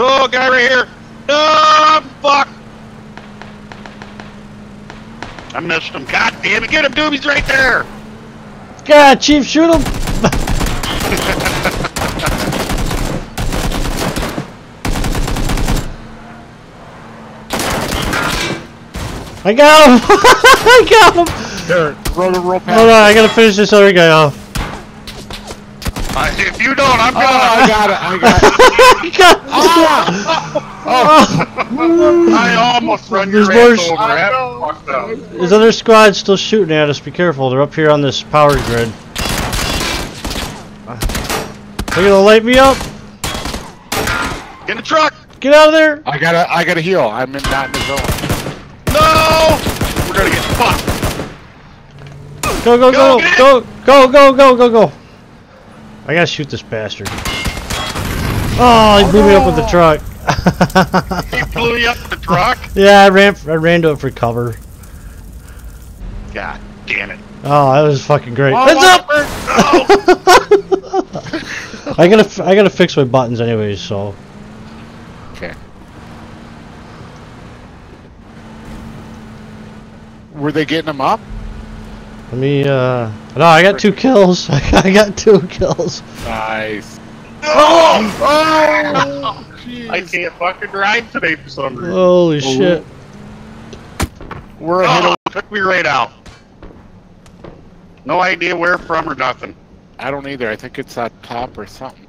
Oh, guy right here! No, fuck! I missed him. God damn it! Get him, dude! He's right there! God, Chief, shoot him! I got him! I got him! There, roll past. Hold on, I gotta finish this other guy off. If you don't, I'm gonna. I got it. I almost run your There's ass more over. Fucked up. There's other squads still shooting at us. Be careful, they're up here on this power grid. They're gonna light me up. Get in the truck. Get out of there. I gotta heal. I'm not in the zone. No! We're gonna get fucked. Go, go, go, go, go, go, go, go, go. I gotta shoot this bastard. Oh, he blew me up with the truck. He blew you up with the truck? Yeah, I ran to it for cover. God damn it. Oh, that was fucking great. Oh, Heads up! Oh. I gotta fix my buttons anyways, so. Okay. Were they getting them up? Let me, no, I got 2 kills. I got 2 kills. Nice. Oh! Oh! I can't fucking drive today for some reason. Holy shit. We're ahead of. Took me right out. No idea where from or nothing. I don't either. I think it's on top or something.